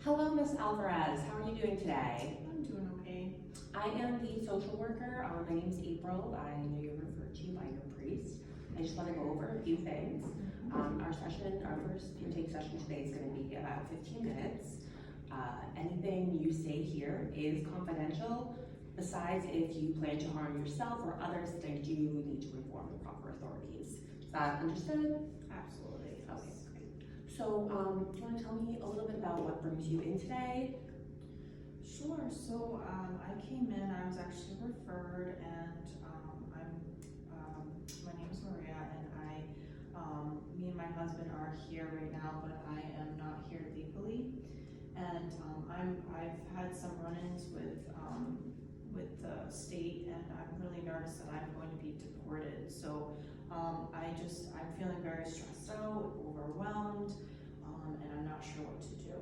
Hello, Miss Alvarez. How are you doing today? I'm doing okay. I am the social worker. My name is April. I know you're referred to by your priest. I just want to go over a few things. Our first intake session today is going to be about 15 minutes. Anything you say here is confidential, besides if you plan to harm yourself or others, then you need to inform the proper authorities. Is that understood? Absolutely. Okay, great. So, do you want to tell me a little bit about what brings you in today? Sure. So I came in. I was actually referred, and my name is Maria, and me and my husband are here right now, but I am not here legally. And I've had some run-ins with the state, and I'm really nervous that I'm going to be deported. So I'm feeling very stressed out, overwhelmed, and I'm not sure what to do.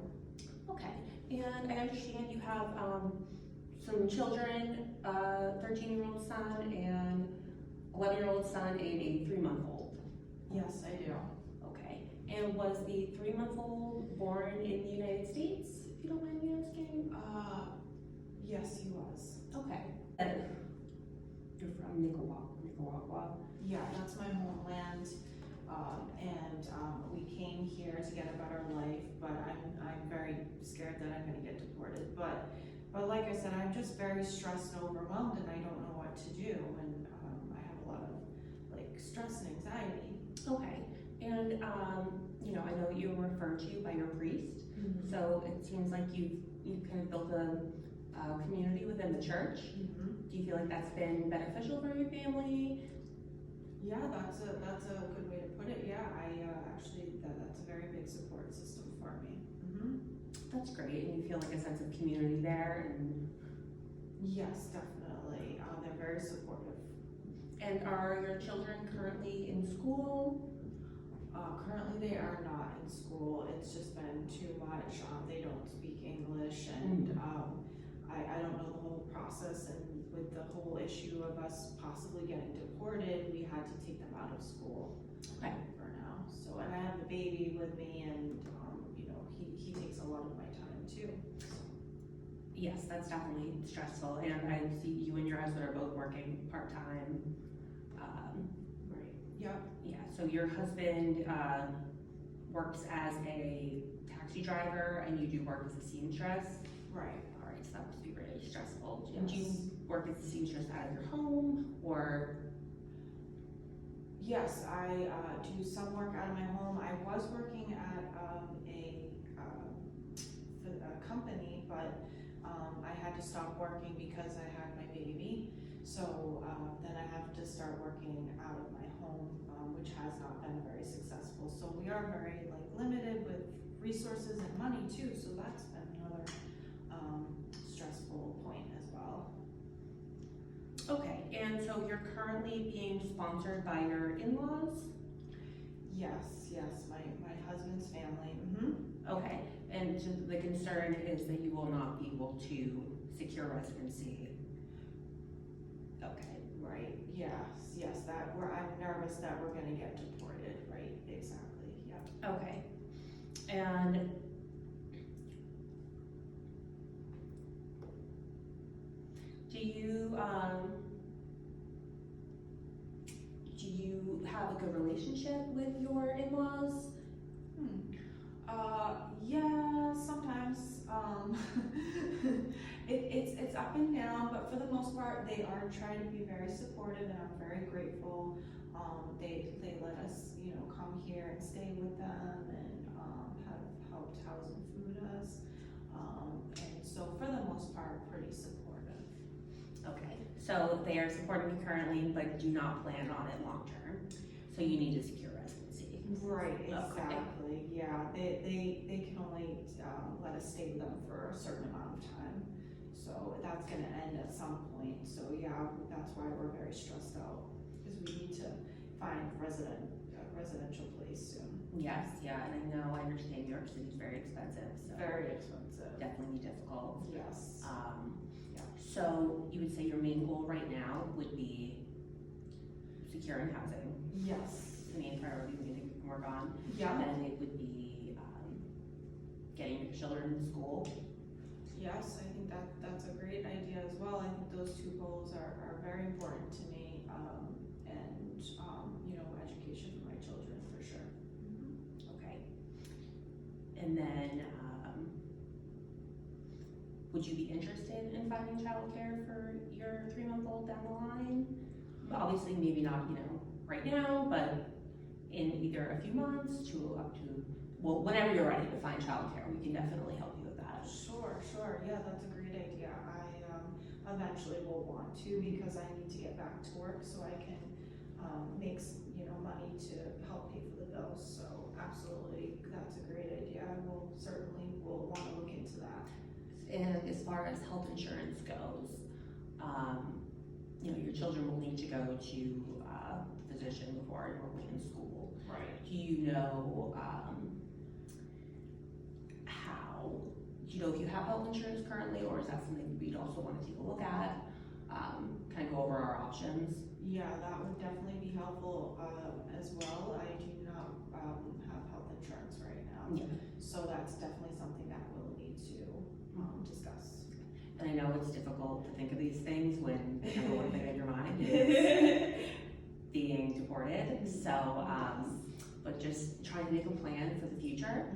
Okay, and I understand you have some children, 13-year-old son and 11-year-old son and a 3-month-old. Yes, I do. Okay, and was the 3-month-old born in the United States, if you don't mind me asking? Yes, he was. Okay. You're from Nicaragua? Yeah, that's my homeland, and we came here to get a better life, but I'm very scared that I'm gonna get deported. But like I said, I'm just very stressed and overwhelmed, and I don't know what to do, and I have a lot of stress and anxiety. Okay, and I know you were referred to by your priest, so it seems like you've kind of built a community within the church. Do you feel like that's been beneficial for your family? Yeah, that's a good way to put it. Yeah, that's a very big support system for me. That's great, and you feel like a sense of community there, and yes, definitely. They're very supportive. And are your children currently in school? Currently, they are not in school. It's just been too much. They don't speak English, and I don't know the whole process. And with the whole issue of us possibly getting deported, we had to take them out of school for now. So, and I have the baby with me, and he takes a lot of my time too. Yes, that's definitely stressful, and I see you and your husband are both working part-time. Right. Yeah. Yeah, so your husband works as a taxi driver, and you do work as a seamstress? Right. All right, so that must be really stressful. Yes. Do you work as a seamstress out of your home, or? Yes, I do some work out of my home. I was working at a company, but I had to stop working because I had my baby. So then I have to start working out of my home, which has not been very successful. So we are very limited with resources and money too. So that's been another stressful point as well. Okay, and so you're currently being sponsored by your in-laws? Yes, my husband's family. Okay, and so the concern is that you will not be able to secure residency. Okay. Right, yes, I'm nervous that we're gonna get deported, right, exactly, yeah. Okay, and do you have a good relationship with your in-laws? Yeah, sometimes, it's up and down, but for the most part, they are trying to be very supportive, and I'm very grateful. They let us, come here and stay with them, and have helped house and food us. And so for the most part, pretty supportive. Okay, so they are supporting you currently, but do not plan on it long-term, so you need to secure residency. Right, Okay. exactly, yeah, they can only let us stay with them for a certain amount of time, so that's gonna end at some point. So yeah, that's why we're very stressed out, because we need to find a residential place soon. Yes, yeah, and I understand New York City is very expensive, so Very expensive. definitely difficult. Yes. Yeah. So you would say your main goal right now would be securing housing? Yes. The main priority we need to work on? Yeah. And it would be getting your children in school. Yes, I think that's a great idea as well. I think those two goals are very important to me, and, you know, education for my children for sure. Okay. And then, would you be interested in finding childcare for your 3-month-old down the line? Obviously, maybe not, you know, right now, but in either a few months to up to, well, whenever you're ready to find childcare, we can definitely help you with that. Sure, yeah, that's a great idea. I, eventually will want to, because I need to get back to work so I can, make, you know, money to help pay for the bills. So absolutely, that's a great idea. I will want to look into that. And as far as health insurance goes, you know, your children will need to go to a physician before enrolling in school. Right. Do you know do you know if you have health insurance currently, or is that something we'd also want to take a look at? Kind of go over our options. Yeah, that would definitely be helpful as well. I do not have health insurance right now. Yeah. So that's definitely something that we'll need to discuss. And I know it's difficult to think of these things when the number one thing in your mind is being deported. So, but just trying to make a plan for the future.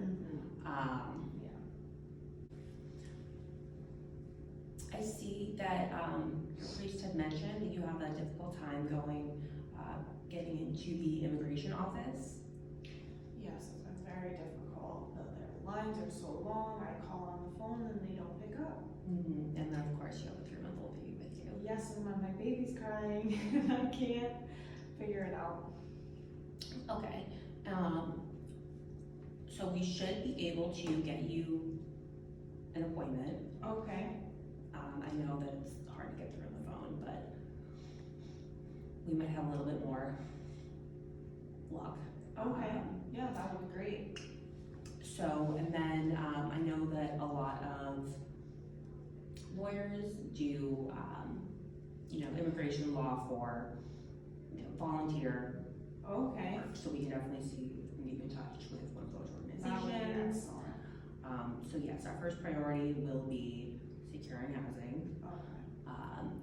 I see that your priest had mentioned that you have a difficult time getting into the immigration office. Yes, it's been very difficult. Their lines are so long. I call on the phone and they don't pick up. And then of course you have a 3-month-old baby with you. Yes, and when my baby's crying and I can't figure it out. Okay, so we should be able to get you an appointment. Okay. I know that it's hard to get through on the phone, but we might have a little bit more luck. Okay, yeah, that would be great. So, and then I know that a lot of lawyers do, you know, immigration law for, you know, volunteer Okay. work. So we can definitely see if we can get in touch with one of those That would be organizations. excellent. So yes, our first priority will be securing housing. Okay.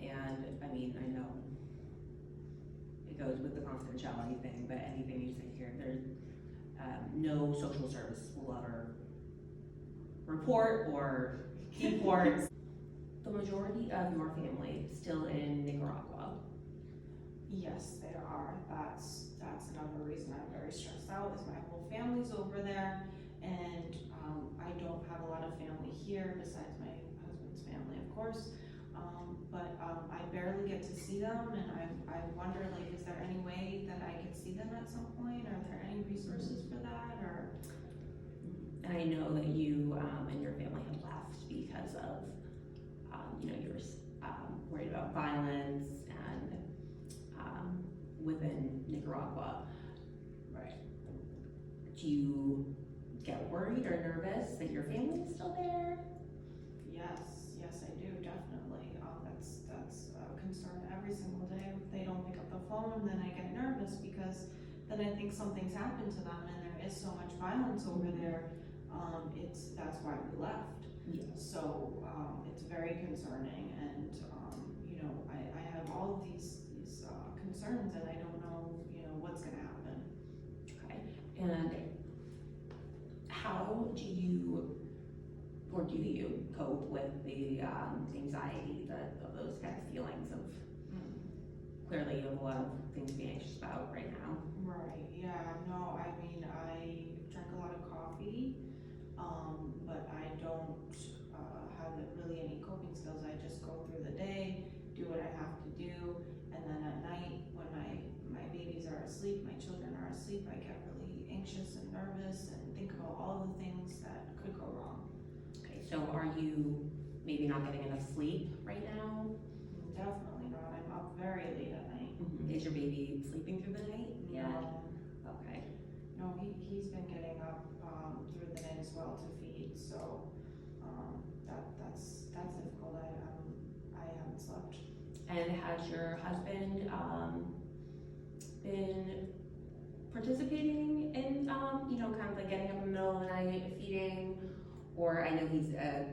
And I mean, I know it goes with the confidentiality thing, but anything you say here, there's no social service will ever report or deport. The majority of your family still in Nicaragua. Yes, they are. That's another reason I'm very stressed out, is my whole family's over there, and I don't have a lot of family here besides my husband's family, of course. But I barely get to see them, and I wonder, like, is there any way that I could see them at some point? Are there any resources for that, or? And I know that you and your family had left because of, you know, you were worried about violence and within Nicaragua. Right. Do you get worried or nervous that your family is still there? Yes, I do, definitely. That's a concern every single day. If they don't pick up the phone, then I get nervous, because then I think something's happened to them, and there is so much violence over there. That's why we left. Yes. So it's very concerning, and you know, I have all of these concerns, and I don't know, you know, what's going to happen. Okay. And how do you cope with the anxiety, of those kind of feelings of clearly you have a lot of things to be anxious about right now? Right. Yeah. No. I mean, I drink a lot of coffee, but I don't have really any coping skills. I just go through the day, do what I have to do, and then at night, when my babies are asleep, my children are asleep, I get really anxious and nervous and think about all the things that could go wrong. Okay, so are you maybe not getting enough sleep right now? Definitely not. I'm up very late at night. Is your baby sleeping through the night? Okay. No, he's been getting up through the night as well to feed, so that's difficult. I haven't slept. And has your husband been participating in you know, kind of like getting up in the middle of the night, feeding, Or I know he's a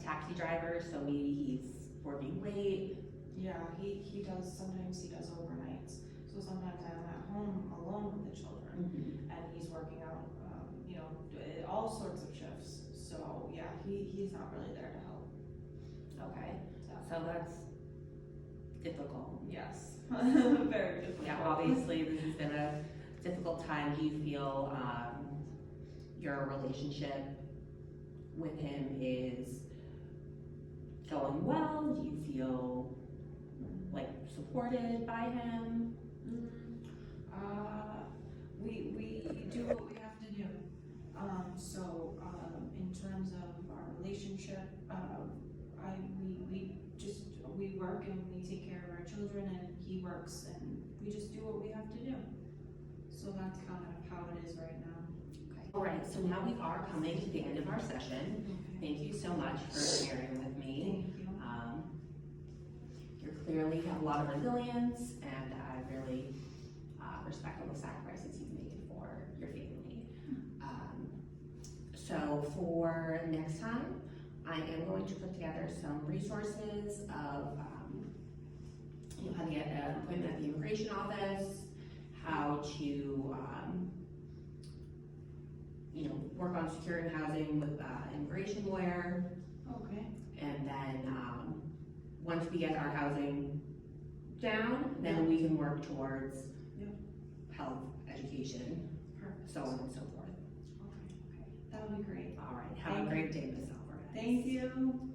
taxi driver, so maybe he's working late. Yeah, he does, sometimes he does overnights, so sometimes I'm at home alone with the children, and he's working out, you know, all sorts of shifts, so yeah, he's not really there to help. Okay, so that's difficult. Yes, very difficult. Yeah, obviously this has been a difficult time. Do you feel your relationship with him is going well? Do you feel like supported by him? We do what we have to do. So, in terms of our relationship, we work and we take care of our children, and he works, and we just do what we have to do. So that's kind of how it is right now. Okay. All right, so now we are coming to the end of our session. Thank you so much for sharing with me. Thank you. You clearly have a lot of resilience, and I really respect all the sacrifices you've made for your family. So for next time, I am going to put together some resources of how to get an appointment at the immigration office, how to work on securing housing with immigration lawyer, Okay. and then once we get our housing down, then we can work towards health, education, Perfect. so on and so forth. Okay. That would be great. All right, have a great day, Miss Alvarez. Thank you.